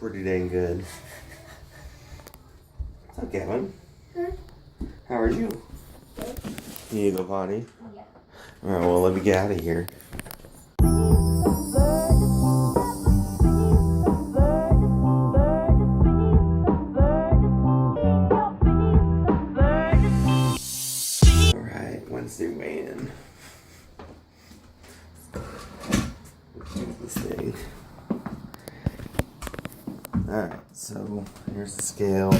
pretty dang good. What's up, Gavin? How are you? Good. You need to go potty? Yeah. Alright, well, let me get out of here. Alright, Wednesday weigh-in. Let's do this thing. Alright, so here's the scale.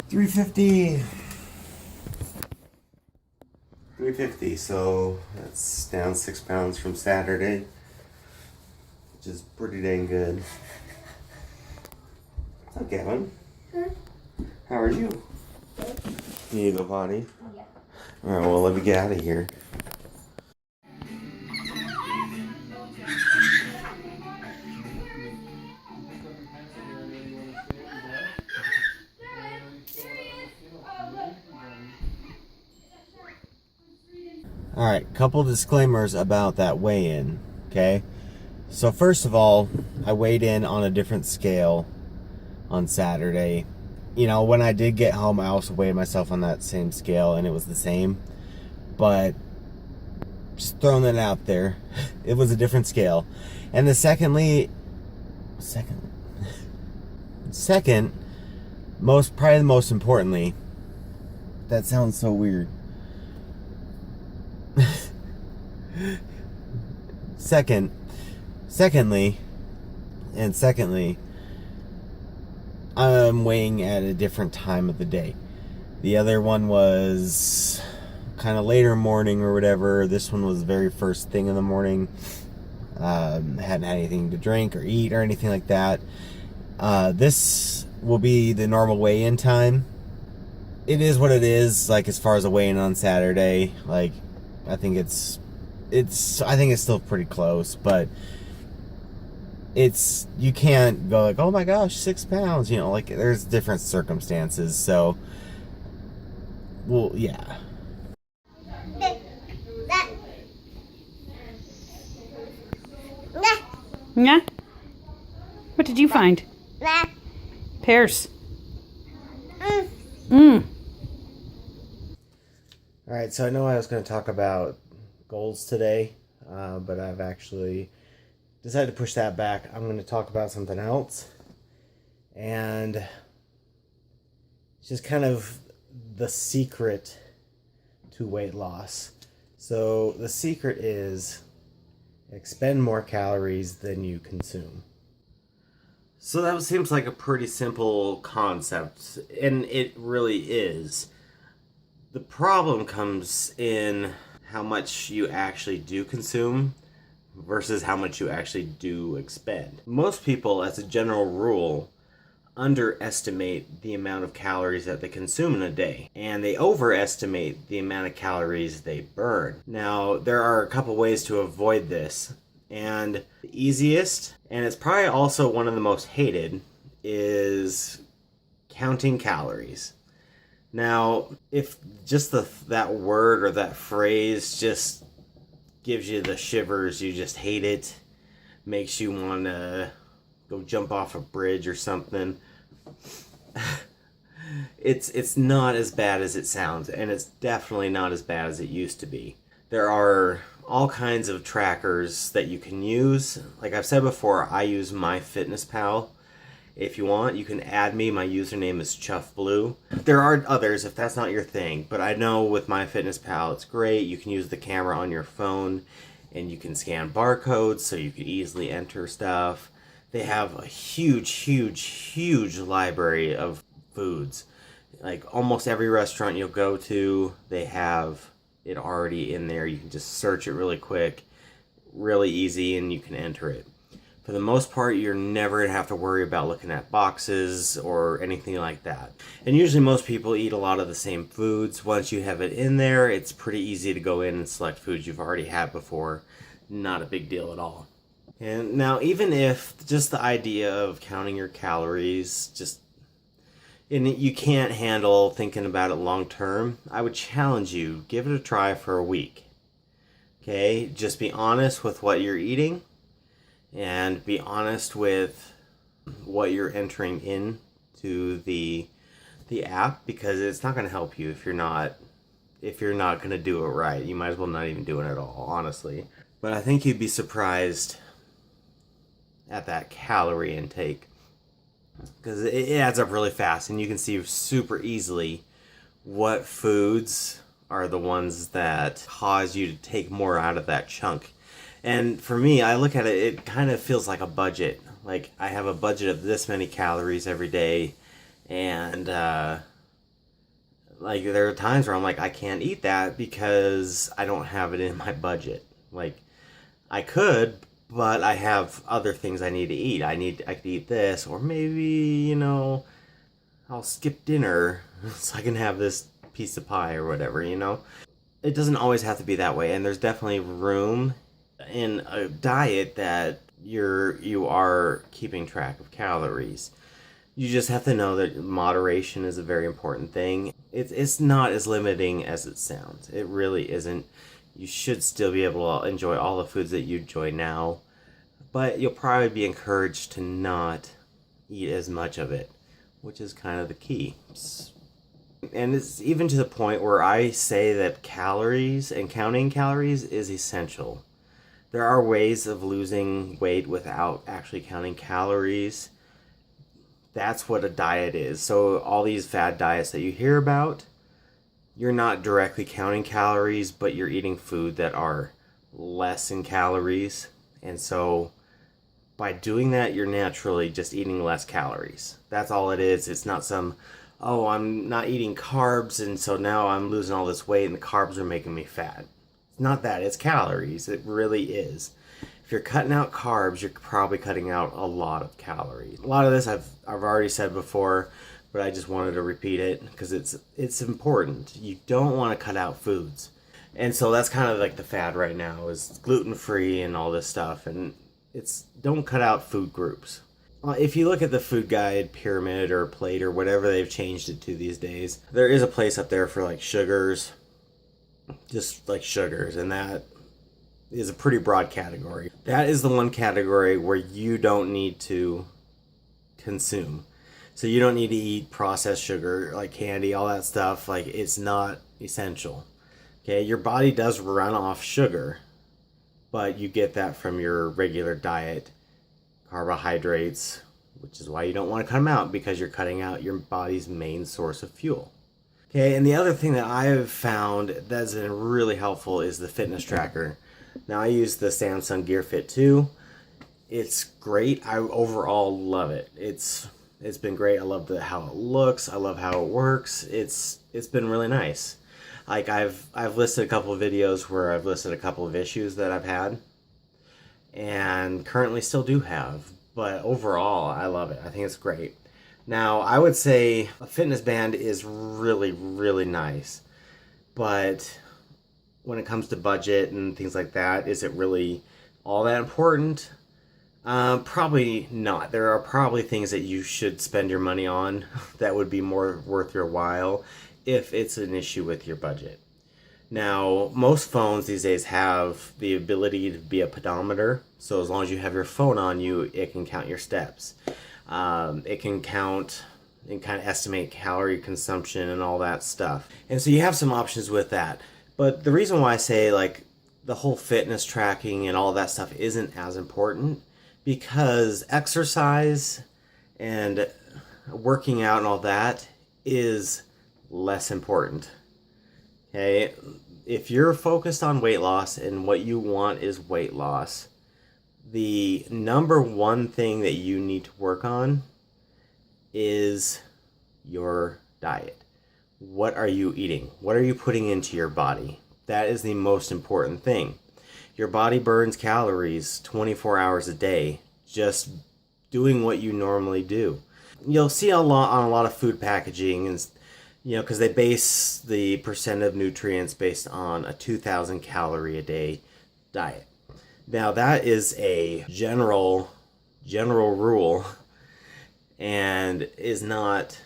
$350, so that's down 6 pounds from Saturday, which is pretty dang good. What's up, Gavin? How are you? Good. You need to go potty? Yeah. Alright, well, let me get out of here. Alright, couple disclaimers about that weigh-in, okay? So first of all, I weighed in on a different scale on Saturday. You know, when I did get home, I also weighed myself on that same scale, and it was the same. But, just throwing that out there, it was a different scale. And the second, probably the most importantly, that sounds so weird. Secondly, I'm weighing at a different time of the day. The other one was kind of later morning or whatever. This one was very first thing in the morning. Hadn't had anything to drink or eat or anything like that. This will be the normal weigh-in time. It is what it is, like as far as a weigh-in on Saturday. Like, I think it's still pretty close, but you can't go like, oh my gosh, 6 pounds, you know, like there's different circumstances. So, well, yeah. Yeah? What did you find? Pears. Alright, so I know I was going to talk about goals today, but I've actually decided to push that back. I'm going to talk about something else, and it's just kind of the secret to weight loss. So the secret is expend more calories than you consume. So that seems like a pretty simple concept, and it really is. The problem comes in how much you actually do consume versus how much you actually do expend. Most people, as a general rule, underestimate the amount of calories that they consume in a day, and they overestimate the amount of calories they burn. Now, there are a couple ways to avoid this, and the easiest, and it's probably also one of the most hated, is counting calories. Now, if just that word or that phrase just gives you the shivers, you just hate it, makes you want to go jump off a bridge or something, it's not as bad as it sounds, and it's definitely not as bad as it used to be. There are all kinds of trackers that you can use. Like I've said before, I use MyFitnessPal. If you want, you can add me. My username is ChoughBlue. There are others if that's not your thing, but I know with MyFitnessPal it's great. You can use the camera on your phone, and you can scan barcodes so you can easily enter stuff. They have a huge library of foods. Like almost every restaurant you'll go to, they have it already in there. You can just search it really quick, really easy, and you can enter it. For the most part, you're never going to have to worry about looking at boxes or anything like that. And usually most people eat a lot of the same foods. Once you have it in there, it's pretty easy to go in and select foods you've already had before. Not a big deal at all. And now, even if just the idea of counting your calories, just and you can't handle thinking about it long term, I would challenge you, give it a try for a week. Okay, just be honest with what you're eating and be honest with what you're entering into the app, because it's not going to help you if you're not going to do it right. You might as well not even do it at all, honestly. But I think you'd be surprised at that calorie intake, because it adds up really fast, and you can see super easily what foods are the ones that cause you to take more out of that chunk. And for me, I look at it, it kind of feels like a budget. Like I have a budget of this many calories every day, and like there are times where I'm like, I can't eat that because I don't have it in my budget. Like I could, but I have other things I need to eat. I could eat this, or maybe, I'll skip dinner so I can have this piece of pie or whatever, It doesn't always have to be that way, and there's definitely room in a diet that you are keeping track of calories. You just have to know that moderation is a very important thing. It's not as limiting as it sounds. It really isn't. You should still be able to enjoy all the foods that you enjoy now, but you'll probably be encouraged to not eat as much of it, which is kind of the key. And it's even to the point where I say that calories and counting calories is essential. There are ways of losing weight without actually counting calories. That's what a diet is. So all these fad diets that you hear about, you're not directly counting calories, but you're eating food that are less in calories. And so by doing that, you're naturally just eating less calories. That's all it is. It's not some, oh, I'm not eating carbs, and so now I'm losing all this weight and the carbs are making me fat. It's not that. It's calories. It really is. If you're cutting out carbs, you're probably cutting out a lot of calories. A lot of this I've already said before, but I just wanted to repeat it because it's important. You don't want to cut out foods. And so that's kind of like the fad right now, is gluten-free and all this stuff. And it's don't cut out food groups. If you look at the food guide pyramid or plate or whatever they've changed it to these days, there is a place up there for like sugars, just like sugars, and that is a pretty broad category. That is the one category where you don't need to consume. So you don't need to eat processed sugar, like candy, all that stuff. Like, it's not essential. Okay, your body does run off sugar, but you get that from your regular diet, carbohydrates, which is why you don't want to cut them out, because you're cutting out your body's main source of fuel. Okay, and the other thing that I've found that's been really helpful is the fitness tracker. Now, I use the Samsung Gear Fit 2. It's great. I overall love it. It's been great. I love how it looks. I love how it works. It's been really nice. Like I've listed a couple of videos where I've listed a couple of issues that I've had, and currently still do have. But overall, I love it. I think it's great. Now, I would say a fitness band is really, really nice, but when it comes to budget and things like that, is it really all that important? Probably not. There are probably things that you should spend your money on that would be more worth your while if it's an issue with your budget. Now, most phones these days have the ability to be a pedometer, so as long as you have your phone on you, it can count your steps. It can count and kind of estimate calorie consumption and all that stuff. And so you have some options with that. But the reason why I say like the whole fitness tracking and all that stuff isn't as important, because exercise and working out and all that is less important. Okay, if you're focused on weight loss and what you want is weight loss, the number one thing that you need to work on is your diet. What are you eating? What are you putting into your body? That is the most important thing. Your body burns calories 24 hours a day just doing what you normally do. You'll see on a lot of food packaging, and because they base the percent of nutrients based on a 2,000 calorie a day diet. Now, that is a general rule and is not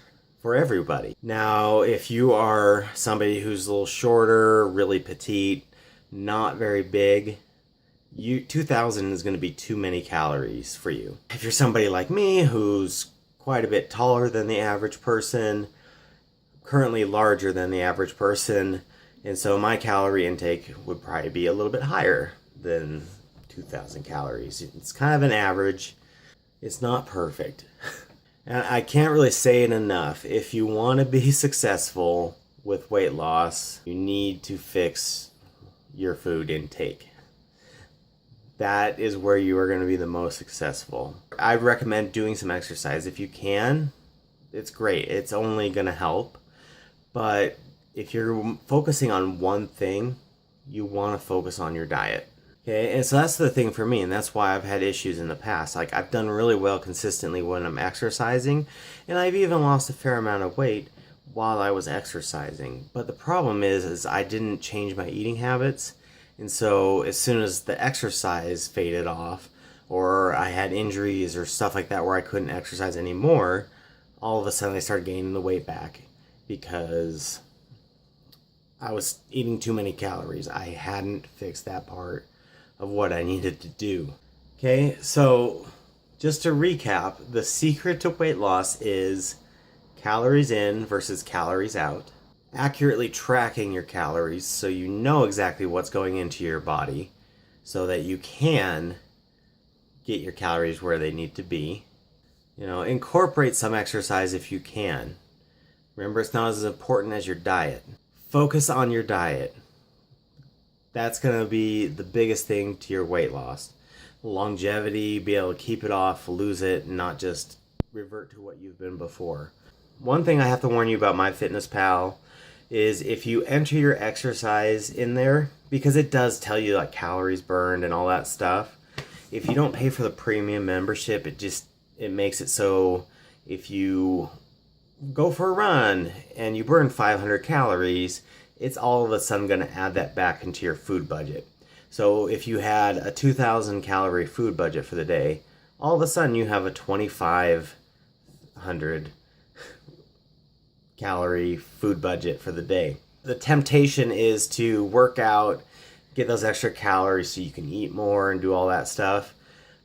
for everybody. Now, if you are somebody who's a little shorter, really petite, not very big, 2,000 is going to be too many calories for you. If you're somebody like me who's quite a bit taller than the average person, currently larger than the average person, and so my calorie intake would probably be a little bit higher than 2,000 calories. It's kind of an average. It's not perfect. And I can't really say it enough. If you want to be successful with weight loss, you need to fix your food intake. That is where you are going to be the most successful. I recommend doing some exercise if you can. It's great. It's only going to help. But if you're focusing on one thing, you want to focus on your diet. Okay, and so that's the thing for me, and that's why I've had issues in the past. Like, I've done really well consistently when I'm exercising, and I've even lost a fair amount of weight while I was exercising. But the problem is I didn't change my eating habits. And so as soon as the exercise faded off, or I had injuries or stuff like that where I couldn't exercise anymore, all of a sudden I started gaining the weight back because I was eating too many calories. I hadn't fixed that part of what I needed to do. Okay, so just to recap, the secret to weight loss is calories in versus calories out. Accurately tracking your calories so you know exactly what's going into your body so that you can get your calories where they need to be. Incorporate some exercise if you can. Remember, it's not as important as your diet. Focus on your diet. That's going to be the biggest thing to your weight loss. Longevity, be able to keep it off, lose it, and not just revert to what you've been before. One thing I have to warn you about MyFitnessPal is if you enter your exercise in there, because it does tell you like calories burned and all that stuff, if you don't pay for the premium membership, it makes it so if you go for a run and you burn 500 calories, it's all of a sudden going to add that back into your food budget. So if you had a 2,000 calorie food budget for the day, all of a sudden you have a 2,500 calorie food budget for the day. The temptation is to work out, get those extra calories so you can eat more and do all that stuff.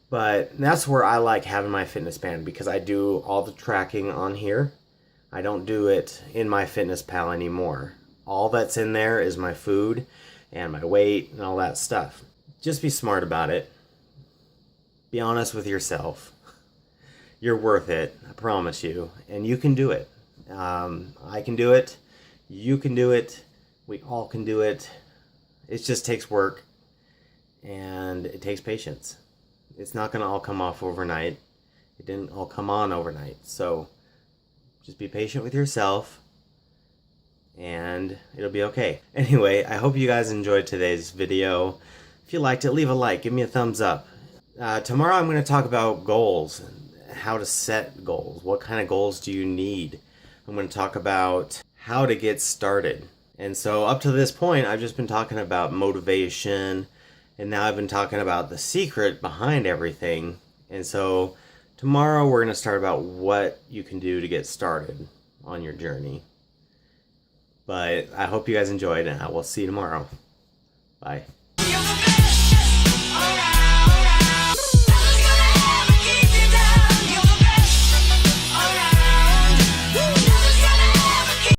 But that's where I like having MyFitnessPal, because I do all the tracking on here. I don't do it in MyFitnessPal anymore. All that's in there is my food and my weight and all that stuff. Just be smart about it. Be honest with yourself. You're worth it, I promise you. And you can do it. I can do it. You can do it. We all can do it. It just takes work and it takes patience. It's not going to all come off overnight. It didn't all come on overnight. So just be patient with yourself and it'll be okay. Anyway, I hope you guys enjoyed today's video. If you liked it, leave a like, give me a thumbs up. Tomorrow I'm going to talk about goals, how to set goals. What kind of goals do you need? I'm going to talk about how to get started. And so up to this point, I've just been talking about motivation, and now I've been talking about the secret behind everything. And so tomorrow we're going to start about what you can do to get started on your journey. But I hope you guys enjoyed, and I will see you tomorrow. Bye.